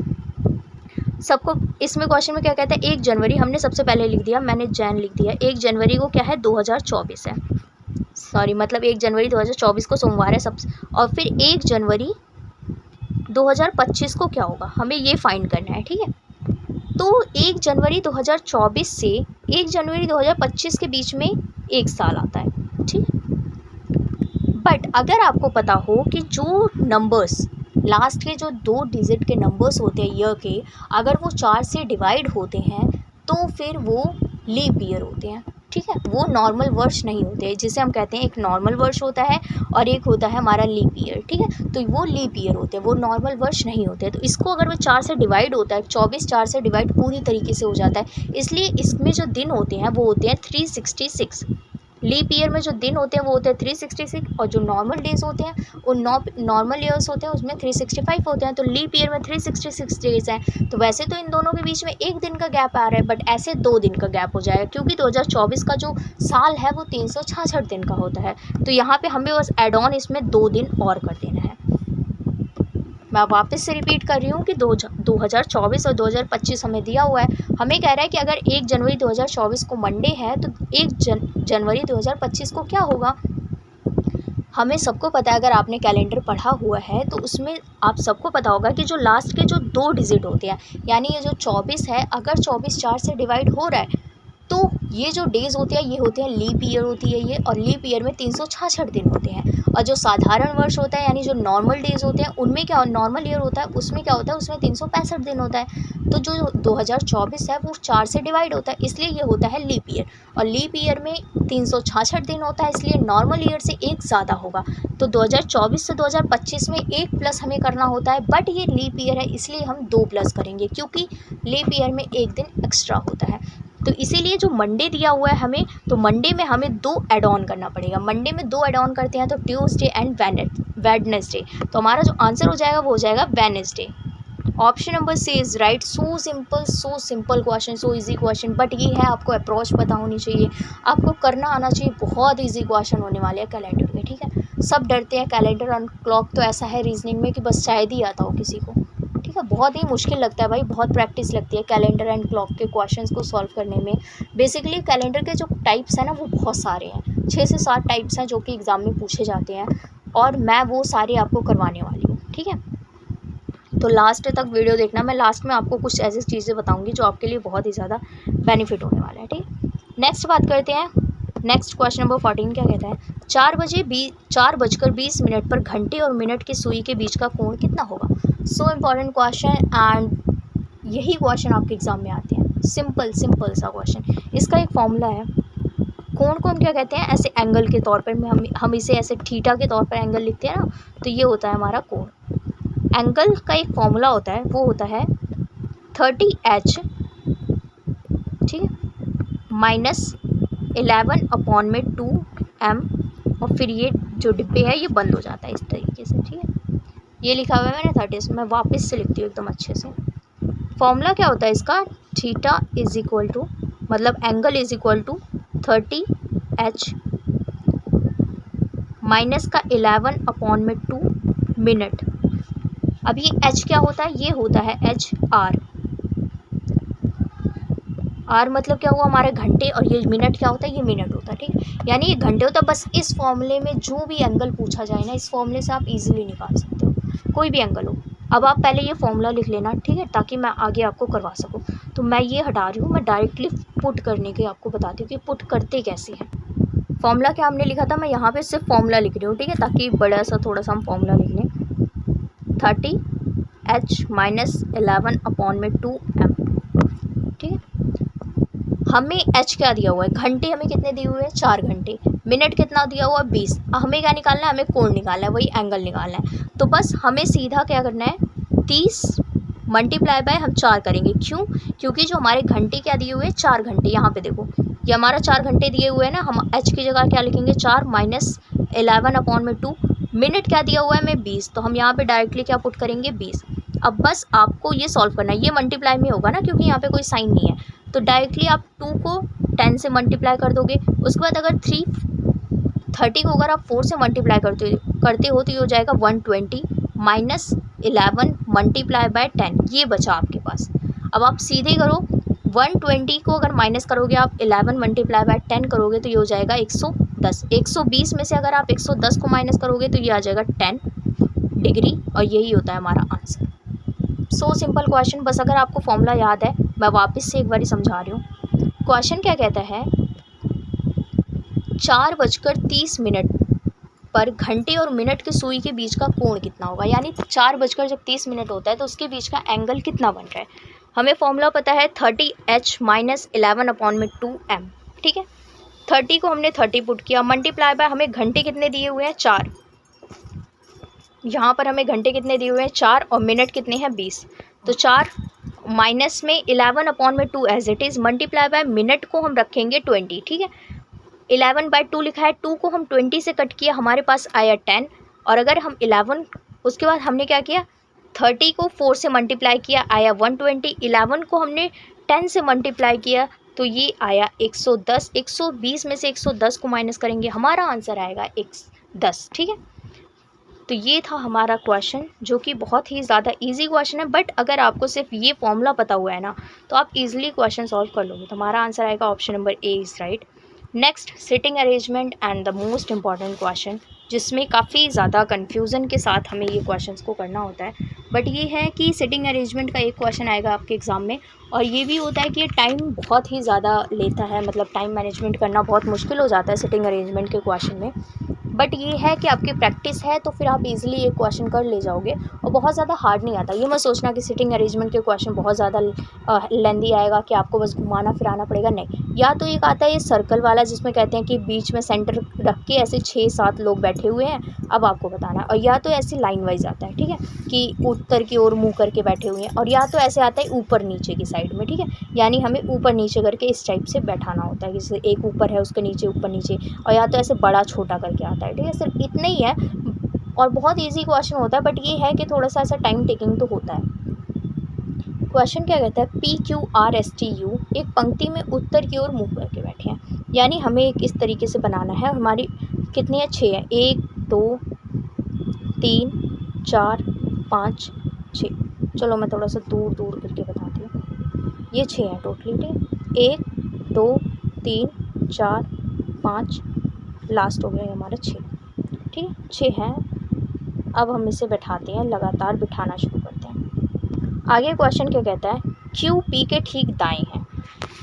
सबको इसमें क्वेश्चन में क्या कहता है, 1 जनवरी हमने सबसे पहले लिख दिया, मैंने जैन लिख दिया। 1 जनवरी को क्या है, 2024 है, सॉरी मतलब 1 जनवरी 2024 को सोमवार है सब। और फिर 1 जनवरी 2025 को क्या होगा, हमें ये फाइंड करना है, ठीक है। तो 1 जनवरी 2024 से 1 जनवरी 2025 के बीच में 1 साल आता है, ठीक है। बट अगर आपको पता हो कि जो नंबर्स लास्ट के जो 2 डिजिट के नंबर्स होते हैं ईयर के, अगर वो 4 से डिवाइड होते हैं तो फिर वो लीप ईयर होते हैं, ठीक है। वो नॉर्मल वर्ष नहीं होते, जिसे हम कहते हैं एक नॉर्मल वर्ष होता है और एक होता है हमारा लीप ईयर, ठीक है। तो वो लीप ईयर होते हैं, वो नॉर्मल वर्ष नहीं होते। तो इसको अगर वो 4 से डिवाइड होता है, 24 4 से डिवाइड पूरी तरीके से हो जाता है, इसलिए इसमें जो दिन होते हैं वो होते हैं 366। लीप ईयर में जो दिन होते हैं वो होते हैं 366, और जो नॉर्मल डेज होते हैं वो नॉर्मल ईयर्स होते हैं उसमें 365 होते हैं। तो लीप ईयर में 366 डेज हैं। तो वैसे तो इन दोनों के बीच में 1 दिन का गैप आ रहा है, बट ऐसे 2 दिन का गैप हो जाएगा, क्योंकि 2024 का जो साल है वो 366 दिन का होता है। तो यहाँ पे हमें बस एड ऑन इसमें 2 दिन और कर देना है। मैं वापस से रिपीट कर रही हूँ कि 2024 और 2025 हमें दिया हुआ है। हमें कह रहा है कि अगर 1 जनवरी 2024 को मंडे है तो 1 जनवरी 2025 को क्या होगा। हमें सबको पता है, अगर आपने कैलेंडर पढ़ा हुआ है तो उसमें आप सबको पता होगा कि जो लास्ट के जो 2 डिजिट होते हैं, यानी ये जो 24 है, अगर 24 4 से डिवाइड हो रहा है तो ये जो डेज़ होते हैं ये होते हैं लीप ईयर होती है ये, और लीप ईयर में 366 दिन होते हैं। और जो साधारण वर्ष होता है यानी जो नॉर्मल डेज़ होते हैं उनमें क्या, नॉर्मल ईयर होता है उसमें क्या होता है, उसमें 365 दिन होता है। तो जो 2024 है वो 4 से डिवाइड होता है, इसलिए ये होता है लीप ईयर। और लीप ईयर में 366 दिन होता है, इसलिए नॉर्मल ईयर से 1 ज़्यादा होगा। तो 2024 से 2025 में 1 प्लस हमें करना होता है, बट ये लीप ईयर है इसलिए हम 2 प्लस करेंगे, क्योंकि लीप ईयर में 1 दिन एक्स्ट्रा होता है। तो इसीलिए जो मंडे दिया हुआ है हमें, तो मंडे में हमें 2 ऐड ऑन करना पड़ेगा। मंडे में 2 ऐड ऑन करते हैं तो ट्यूसडे एंड वेडनेसडे। तो हमारा जो आंसर हो जाएगा वो हो जाएगा Wednesday. Option number C is right. So simple question, so easy question, but ये है आपको अप्रोच पता होनी चाहिए, आपको करना आना चाहिए। बहुत इजी क्वेश्चन होने वाले हैं कैलेंडर में, ठीक है। सब डरते हैं कैलेंडर और क्लॉक, तो ऐसा है रीजनिंग में कि बस शायद ही आता हो किसी को, ठीक है। बहुत ही मुश्किल लगता है भाई, बहुत प्रैक्टिस लगती है कैलेंडर एंड क्लॉक के क्वेश्चंस को सॉल्व करने में। बेसिकली कैलेंडर के जो टाइप्स हैं ना वो बहुत सारे हैं, 6 से 7 टाइप्स हैं जो कि एग्ज़ाम में पूछे जाते हैं, और मैं वो सारे आपको करवाने वाली हूँ, ठीक है। तो लास्ट तक वीडियो देखना, मैं लास्ट में आपको कुछ ऐसी चीज़ें बताऊँगी जो आपके लिए बहुत ही ज़्यादा बेनिफिट होने वाला है, ठीक है। नेक्स्ट बात करते हैं। नेक्स्ट क्वेश्चन नंबर 14 क्या कहता है, 4:20 पर घंटे और मिनट की सुई के बीच का कोण कितना होगा। सो इम्पॉर्टेंट क्वेश्चन, एंड यही क्वेश्चन आपके एग्जाम में आते हैं। सिंपल सा क्वेश्चन। इसका एक फॉर्मूला है। कोण को हम क्या कहते हैं, ऐसे एंगल के तौर पर हम इसे ऐसे थीटा के तौर पर एंगल लिखते हैं ना, तो ये होता है हमारा कोण। एंगल का एक फॉर्मूला होता है, वो होता है 30h, ठीक है, -11/2m, और फिर ये जो डिब्बे है ये बंद हो जाता है इस तरीके से, ठीक है। ये लिखा हुआ है मैंने 30, मैं वापस से लिखती हूँ एकदम अच्छे से। फॉर्मूला क्या होता है इसका, थीटा इज इक्वल टू, मतलब angle is equal to 30h minus का 11/2 मिनट। अब ये h क्या होता है, ये होता है h r। आर मतलब क्या हुआ, हमारे घंटे, और ये मिनट क्या होता है, ये मिनट होता है, ठीक है। यानी ये घंटे होता है। बस इस फॉर्मूले में जो भी एंगल पूछा जाए ना, इस फॉर्मूले से आप इजीली निकाल सकते हो, कोई भी एंगल हो। अब आप पहले ये फॉर्मूला लिख लेना, ठीक है, ताकि मैं आगे आपको करवा सकूँ। तो मैं ये हटा रही हूँ, मैं डायरेक्टली पुट करने के आपको बताती हूँ कि पुट करते कैसे हैं। फॉर्मूला क्या हमने लिखा था, मैं यहाँ पर सिर्फ फॉर्मूला लिख रही हूँ, ठीक है, ताकि बड़ा सा थोड़ा सा हम फॉर्मूला लिख लें। 30h माइनस 11/2m, ठीक है। हमें h क्या दिया हुआ है, घंटे हमें कितने दिए हुए हैं, 4 घंटे। मिनट कितना दिया हुआ है, 20। हमें क्या निकालना है, हमें कोण निकालना है, वही एंगल निकालना है। तो बस हमें सीधा क्या करना है, 30 मल्टीप्लाई बाय हम 4 करेंगे। क्यों, क्योंकि जो हमारे घंटे क्या दिए हुए हैं, 4 घंटे। यहाँ पे देखो ये हमारा 4 घंटे दिए हुए हैं ना, हम h की जगह क्या लिखेंगे, 4 - 11/2 मिनट क्या दिया हुआ है हमें 20, तो हम यहाँ पे डायरेक्टली क्या पुट करेंगे 20। अब बस आपको ये सॉल्व करना है, ये मल्टीप्लाई में होगा ना क्योंकि यहाँ पे कोई साइन नहीं है, तो डायरेक्टली आप 2 को 10 से मल्टीप्लाई कर दोगे। उसके बाद अगर 30 को अगर आप 4 से मल्टीप्लाई करते हो तो ये हो जाएगा 120 माइनस 11 मल्टीप्लाई बाय 10, ये बचा आपके पास। अब आप सीधे करो, 120 को अगर माइनस करोगे आप 11 मल्टीप्लाई बाय 10 करोगे तो ये हो जाएगा 110। 120 में से अगर आप 110 को माइनस करोगे तो ये आ जाएगा 10 डिग्री, और यही होता है हमारा आंसर। सो सिंपल क्वेश्चन, बस अगर आपको फॉर्मूला याद है, मैं वापस से एक बार समझा रही हूँ। क्वेश्चन क्या कहता है, 4:30 पर घंटे और मिनट के सुई के बीच का कोण कितना होगा, यानी 4:30 होता है तो उसके बीच का एंगल कितना बन रहा है। हमें फॉर्मूला पता है 30h माइनस 11/2m, ठीक है। 30 को हमने 30 पुट किया, मल्टीप्लाई बाय हमें घंटे कितने दिए हुए हैं 4, यहाँ पर हमें घंटे कितने दिए हुए हैं 4, और मिनट कितने हैं 20, तो 4 माइनस में 11/2 as it is, multiply by minute को हम रखेंगे 20, ठीक है। 11/2 लिखा है, 2 को हम 20 से कट किया, हमारे पास आया 10, और अगर हम 11, उसके बाद हमने क्या किया 30 को 4 से मल्टीप्लाई किया, आया 120, 11 को हमने 10 से मल्टीप्लाई किया तो ये आया 110। 120 में से 110 को माइनस करेंगे, हमारा आंसर आएगा 110, ठीक है। तो ये था हमारा क्वेश्चन, जो कि बहुत ही ज़्यादा इजी क्वेश्चन है, बट अगर आपको सिर्फ ये फॉर्मूला पता हुआ है ना तो आप इजीली क्वेश्चन सॉल्व कर लोगे। तो हमारा आंसर आएगा option number A is right. Next, sitting arrangement and the most important question, जिसमें काफ़ी ज़्यादा कन्फ्यूज़न के साथ हमें ये क्वेश्चंस को करना होता है। बट ये है कि सिटिंग अरेंजमेंट का एक क्वेश्चन आएगा आपके एग्ज़ाम में, और ये भी होता है कि ये टाइम बहुत ही ज़्यादा लेता है, मतलब टाइम मैनेजमेंट करना बहुत मुश्किल हो जाता है सिटिंग अरेंजमेंट के क्वेश्चन में। बट ये है कि आपकी प्रैक्टिस है तो फिर आप इजीली ये क्वेश्चन कर ले जाओगे, और बहुत ज़्यादा हार्ड नहीं आता। ये मत सोचना कि सिटिंग अरेंजमेंट के क्वेश्चन बहुत ज़्यादा लेंदी आएगा कि आपको बस घुमाना फिराना पड़ेगा, नहीं। या तो एक आता है ये सर्कल वाला, जिसमें कहते हैं कि बीच में सेंटर रख के ऐसे 6-7 लोग बैठे हुए हैं, अब आपको बताना है। और या तो ऐसे लाइन वाइज आता है, ठीक है, कि उत्तर की ओर मुँह करके बैठे हुए हैं, और या तो ऐसे आता है ऊपर नीचे की साइड में, ठीक है, यानी हमें ऊपर नीचे करके इस टाइप से बैठाना होता है, जैसे एक ऊपर है उसके नीचे ऊपर नीचे, और या तो ऐसे बड़ा छोटा करके आता है, ठीक है। सिर्फ इतना ही है, और बहुत इजी क्वेश्चन होता है, बट ये है कि थोड़ा सा ऐसा टाइम टेकिंग तो होता है। क्वेश्चन क्या कहता है, PQRSTU एक पंक्ति में उत्तर की ओर मुँह करके बैठे हैं, यानी हमें एक इस तरीके से बनाना है। हमारी कितनी है 6 है, 1 2 3 4 5 6। चलो मैं थोड़ा सा दूर दूर करके बताती हूँ। ये 6 है टोटली, ठीक है, 1 2 3 4 5, लास्ट हो गया हमारा 6, ठीक है, 6 है। अब हम इसे बैठाते हैं, लगातार बिठाना शुरू करते हैं। आगे क्वेश्चन क्या कहता है, Q P के ठीक दाएं है,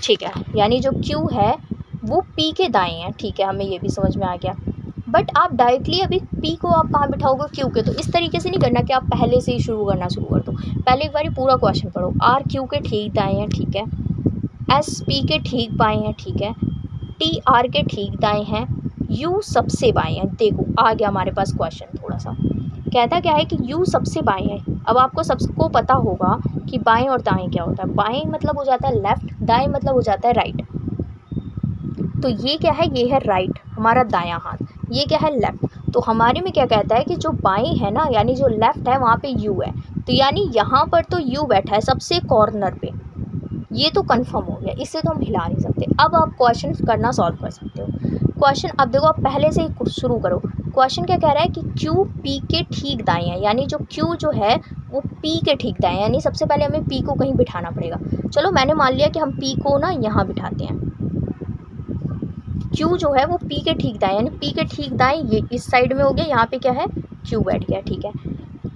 ठीक है, यानी जो Q है वो P के दाएं है, ठीक है, हमें ये भी समझ में आ गया। बट आप डायरेक्टली अभी P को आप कहाँ बिठाओगे Q के, तो इस तरीके से नहीं करना कि आप पहले से ही शुरू कर दो। पहले एक बार पूरा क्वेश्चन पढ़ो। R Q के ठीक दाएं हैं, ठीक है, S P के ठीक बाएं हैं, ठीक है, T R के ठीक दाएं हैं, U सबसे बाएं हैं। देखो आ गया हमारे पास क्वेश्चन, थोड़ा सा कहता क्या है कि U सबसे बाएं है। अब आपको सबको पता होगा कि बाएं और दाएं क्या होता है। बाएं मतलब हो जाता है लेफ़्ट, दाएं मतलब हो जाता है राइट। तो ये क्या है, ये है राइट, हमारा दायां हाथ, ये क्या है लेफ़्ट। तो हमारे में क्या कहता है कि जो बाएं है ना, यानी जो लेफ़्ट है वहाँ पे U है, तो यानी यहाँ पर तो U बैठा है सबसे कॉर्नर पे, ये तो कंफर्म हो गया, इससे तो हम हिला नहीं सकते। अब आप क्वेश्चन करना सॉल्व कर सकते हो। क्वेश्चन अब देखो, आप पहले से ही शुरू करो। क्वेश्चन क्या कह रहा है कि Q P के ठीक दाएं है, यानी जो Q जो है वो P के ठीक दाएं है, यानी सबसे पहले हमें P को कहीं बिठाना पड़ेगा। चलो मैंने मान लिया कि हम P को ना यहाँ बिठाते हैं। Q जो है वो P के ठीक दाएं, यानी P के ठीक दाएं ये इस साइड में हो गया, यहाँ पे क्या है Q बैठ गया, ठीक है।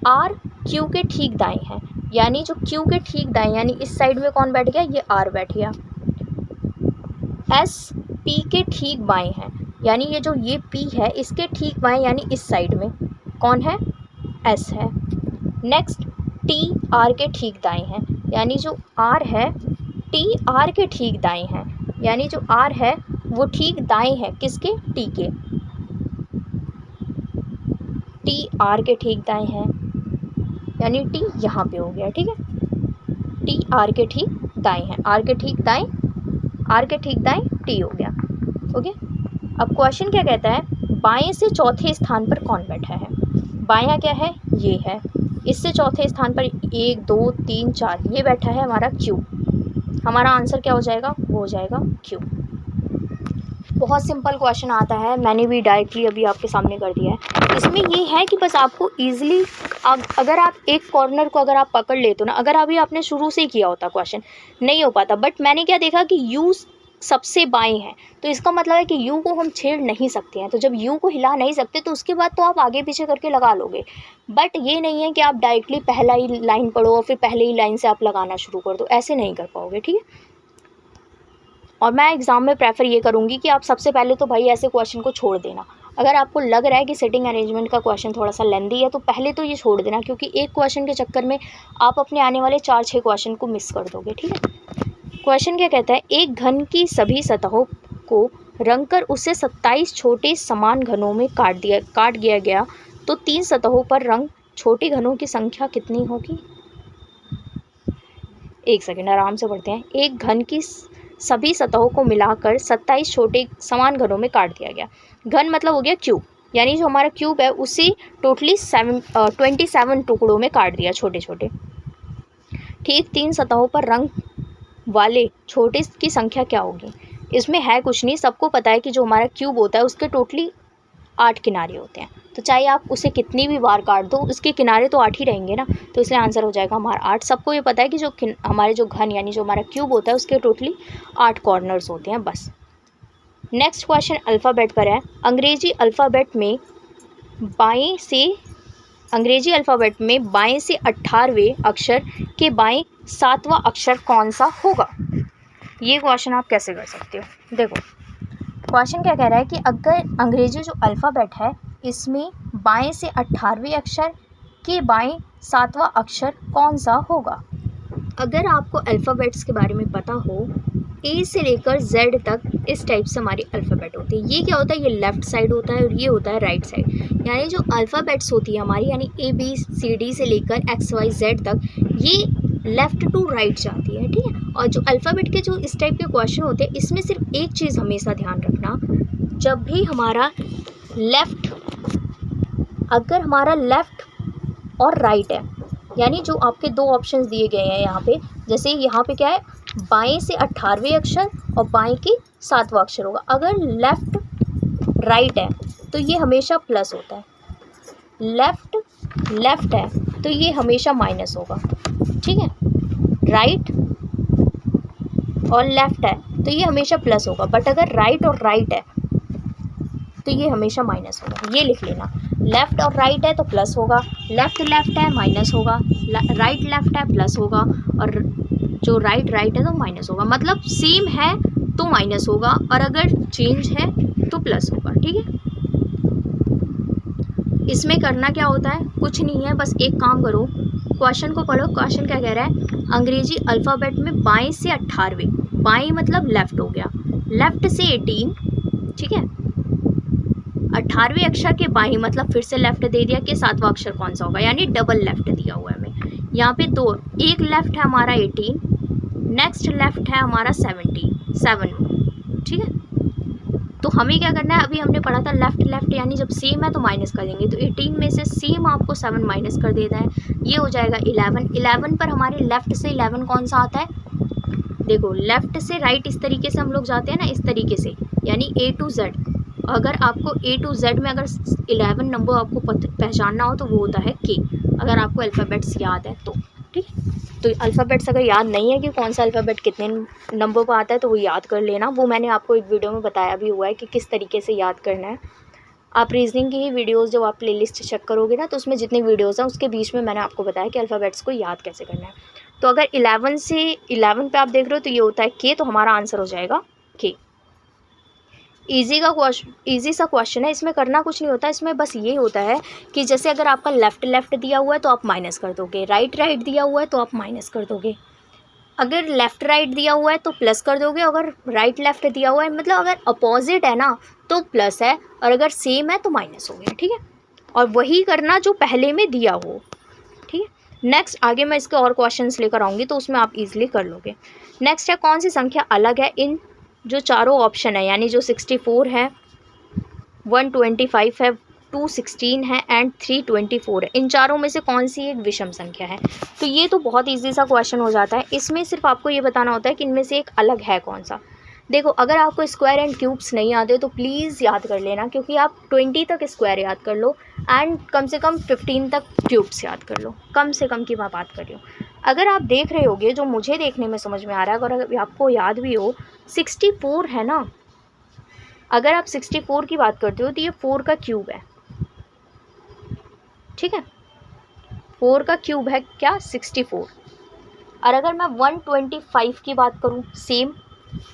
R Q के ठीक दाएं है, यानी जो Q के ठीक दाएं, यानी इस साइड में कौन बैठ गया, ये R बैठ गया। S P के ठीक बाएं है, यानी ये जो ये P है इसके ठीक बाएं, यानी इस साइड में कौन है, S है। नेक्स्ट T R के ठीक दाएं है, यानी जो R है T R के ठीक दाएं है, यानी जो R है वो ठीक दाएं है किसके, T के। T R के ठीक दाएं है, यानी T यहाँ पे हो गया, ठीक है, T R के ठीक दाएं है, R के ठीक दाएं, R के ठीक दाएं T हो गया, ओके। अब क्वेश्चन क्या कहता है, बाएं से चौथे स्थान पर कौन बैठा है। बायां क्या है, ये है। इससे चौथे स्थान पर 1 2 3 4 ये बैठा है हमारा क्यू। हमारा आंसर क्या हो जाएगा, वो हो जाएगा क्यू। बहुत सिंपल क्वेश्चन आता है, मैंने भी डायरेक्टली अभी आपके सामने कर दिया है। इसमें ये है कि बस आपको ईजिली अगर आप एक कॉर्नर को अगर आप पकड़ लेते हो ना, अगर अभी आपने शुरू से किया होता क्वेश्चन नहीं हो पाता। बट मैंने क्या देखा कि यू सबसे बाएं है, तो इसका मतलब है कि यू को हम छेड़ नहीं सकते हैं। तो जब यू को हिला नहीं सकते तो उसके बाद तो आप आगे पीछे करके लगा लोगे। बट ये नहीं है कि आप डायरेक्टली पहला ही लाइन पढ़ो और फिर पहले ही लाइन से आप लगाना शुरू कर दो, ऐसे नहीं कर पाओगे, ठीक है। और मैं एग्ज़ाम में प्रेफर ये करूँगी कि आप सबसे पहले तो भाई ऐसे क्वेश्चन को छोड़ देना। अगर आपको लग रहा है कि सेटिंग अरेंजमेंट का क्वेश्चन थोड़ा सा लेंदी है तो पहले तो ये छोड़ देना, क्योंकि एक क्वेश्चन के चक्कर में आप अपने आने वाले 4-6 क्वेश्चन को मिस कर दोगे, ठीक है। क्वेश्चन क्या कहता है, एक घन की सभी सतहों को रंगकर उसे 27 छोटे समान घनों में काट दिया गया तो 3 सतहों पर रंग छोटे घनों की संख्या कितनी होगी। एक सेकेंड आराम से पढ़ते हैं। एक घन की सभी सतहों को मिलाकर 27 छोटे समान घनों में काट दिया गया। घन मतलब हो गया क्यूब, यानी जो हमारा क्यूब है उसे टोटली 27 टुकड़ों में काट दिया, छोटे छोटे। ठीक, 3 सतहों पर रंग वाले छोटे की संख्या क्या होगी। इसमें है कुछ नहीं, सबको पता है कि जो हमारा क्यूब होता है उसके टोटली 8 किनारे होते हैं। तो चाहे आप उसे कितनी भी बार काट दो उसके किनारे तो 8 ही रहेंगे ना, तो इसलिए आंसर हो जाएगा हमारा 8। सबको ये पता है कि जो हमारे जो घन यानी जो हमारा क्यूब होता है उसके टोटली 8 कॉर्नर्स होते हैं बस। नेक्स्ट क्वेश्चन अल्फ़ाबेट पर है। अंग्रेजी अल्फ़ाबेट में बाएं से 18वें अक्षर के बाएं 7वां अक्षर कौन सा होगा। ये क्वेश्चन आप कैसे कर सकते हो। देखो क्वेश्चन क्या कह रहा है कि अगर अंग्रेजी जो अल्फ़ाबेट है इसमें बाएं से 18वें अक्षर के बाएं 7वां अक्षर कौन सा होगा। अगर आपको अल्फ़ाबेट्स के बारे में पता हो, ए से लेकर जेड तक इस टाइप से हमारी अल्फ़ाबेट होती है। ये क्या होता है, ये लेफ़्ट साइड होता है और ये होता है राइट साइड। यानी जो अल्फ़ाबेट्स होती है हमारी, यानी ए बी सी डी से लेकर एक्स वाई जेड तक, ये लेफ़्ट टू राइट जाती है, ठीक है। और जो अल्फ़ाबेट के जो इस टाइप के क्वेश्चन होते हैं इसमें सिर्फ एक चीज़ हमेशा ध्यान रखना, जब भी हमारा लेफ़्ट, अगर हमारा लेफ़्ट और राइट है, यानी जो आपके दो ऑप्शंस दिए गए हैं यहाँ पे, जैसे यहाँ पे क्या है, बाएं से 18वें अक्षर और बाएं के 7वां अक्षर होगा। अगर लेफ़्ट राइट है तो ये हमेशा प्लस होता है, लेफ़्ट है तो ये हमेशा माइनस होगा, ठीक है। राइट और लेफ़्ट है तो ये हमेशा प्लस होगा, बट अगर राइट और राइट है तो ये हमेशा माइनस होगा। ये लिख लेना, लेफ़्ट और राइट है तो प्लस होगा, लेफ़्ट है माइनस होगा, राइट लेफ़्ट है प्लस होगा, और जो राइट है तो माइनस होगा। मतलब सेम है तो माइनस होगा और अगर चेंज है तो प्लस होगा, ठीक है। इसमें करना क्या होता है, कुछ नहीं है, बस एक काम करो, क्वेश्चन को पढ़ो। क्वेश्चन क्या कह रहा है, अंग्रेजी अल्फ़ाबेट में बाएं से 18वें, बाएं मतलब लेफ़्ट हो गया, लेफ़्ट से 18, ठीक है। 18वें अक्षर के बाएं मतलब फिर से लेफ़्ट दे दिया कि 7वां अक्षर कौन सा होगा, यानी डबल लेफ़्ट दिया हुआ है हमें। यहाँ पे दो, एक लेफ़्ट है हमारा 18, नेक्स्ट लेफ़्ट है हमारा 7, ठीक है। तो हमें क्या करना है, अभी हमने पढ़ा था लेफ़्ट यानी जब सेम है तो माइनस कर देंगे, तो 18 में से सेम आपको 7 माइनस कर देना है, ये हो जाएगा 11 पर हमारे लेफ़्ट से 11 कौन सा आता है, देखो लेफ़्ट से राइट इस तरीके से हम लोग जाते हैं ना, इस तरीके से, यानी A to Z। अगर आपको A to Z में अगर 11 नंबर आपको पहचानना हो तो वो होता है K, अगर आपको अल्फ़ाबेट्स याद है तो, ठीक। तो अल्फ़ाबेट्स अगर याद नहीं है कि कौन सा अल्फ़ाबेट कितने नंबर पर आता है तो वो याद कर लेना, वो मैंने आपको एक वीडियो में बताया भी हुआ है कि किस तरीके से याद करना है। आप रीजनिंग की ही वीडियोस जब आप प्लेलिस्ट चेक करोगे ना तो उसमें जितनी वीडियोस हैं उसके बीच में मैंने आपको बताया कि अल्फ़ाबेट्स को याद कैसे करना है। तो अगर 11 पे आप देख रहे हो तो ये होता है K, तो हमारा आंसर हो जाएगा K। ईजी सा क्वेश्चन है, इसमें करना कुछ नहीं होता, इसमें बस ये होता है कि जैसे अगर आपका लेफ़्ट दिया हुआ है तो आप माइनस कर दोगे, राइट दिया हुआ है तो आप माइनस कर दोगे, अगर लेफ़्ट राइट दिया हुआ है तो प्लस कर दोगे, अगर राइट लेफ़्ट दिया हुआ है मतलब अगर अपोजिट है ना तो प्लस है, और अगर सेम है तो माइनस हो गया, ठीक है। और वही करना जो पहले में दिया हो, ठीक है। नेक्स्ट आगे मैं इसके और क्वेश्चंस लेकर आऊँगी तो उसमें आप इजीली कर लोगे। नेक्स्ट है, कौन सी संख्या अलग है इन जो चारों ऑप्शन है, यानी जो 64 है, 125 है, 216 है एंड 324 है। इन चारों में से कौन सी एक विषम संख्या है? तो ये तो बहुत ईजी सा क्वेश्चन हो जाता है। इसमें सिर्फ आपको ये बताना होता है कि इनमें से एक अलग है कौन सा। देखो, अगर आपको स्क्वायर एंड क्यूब्स नहीं आते तो प्लीज़ याद कर लेना, क्योंकि आप 20 तक स्क्वायर याद कर लो एंड कम से कम 15 तक क्यूब्स याद कर लो। कम से कम की मैं बात कर रही हूँ। अगर आप देख रहे होगे, जो मुझे देखने में समझ में आ रहा है, अगर आपको याद भी हो, 64 है ना। अगर आप 64 की बात करते हो तो ये 4 का क्यूब है, ठीक है। 4 का क्यूब है क्या? 64। और अगर मैं 125 की बात करूँ सेम,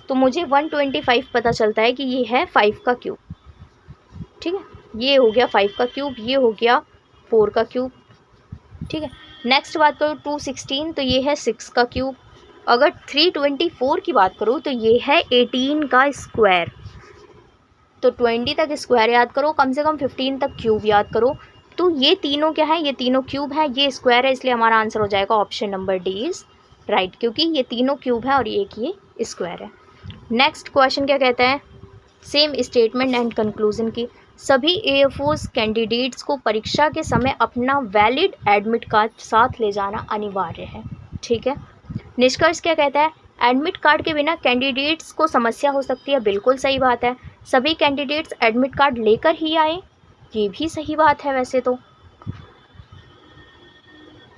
तो मुझे 125 पता चलता है कि ये है 5 का क्यूब, ठीक है। ये हो गया 5 का क्यूब, ये हो गया 4 का क्यूब, ठीक है। नेक्स्ट बात करूँ 216, तो ये है 6 का क्यूब। अगर 324 की बात करूँ तो ये है 18 का स्क्वायर। तो 20 तक स्क्वायर याद करो, कम से कम 15 तक क्यूब याद करो। तो ये तीनों क्या है? ये तीनों क्यूब है, ये स्क्वायर है, इसलिए हमारा आंसर हो जाएगा option number D is right, क्योंकि ये तीनों क्यूब है और एक ये स्क्वायर है। नेक्स्ट क्वेश्चन क्या कहता है? सेम स्टेटमेंट एंड कंक्लूजन की। सभी एएफओस कैंडिडेट्स को परीक्षा के समय अपना वैलिड एडमिट कार्ड साथ ले जाना अनिवार्य है, ठीक है। निष्कर्ष क्या कहता है? एडमिट कार्ड के बिना कैंडिडेट्स को समस्या हो सकती है, बिल्कुल सही बात है। सभी कैंडिडेट्स एडमिट कार्ड लेकर ही आए, ये भी सही बात है वैसे तो।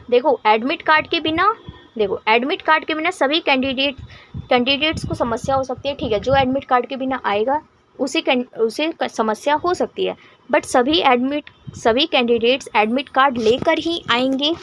देखो, एडमिट कार्ड के बिना सभी कैंडिडेट्स को समस्या हो सकती है, ठीक है। जो एडमिट कार्ड के बिना आएगा उसे समस्या हो सकती है, बट सभी कैंडिडेट्स एडमिट कार्ड लेकर ही आएंगे,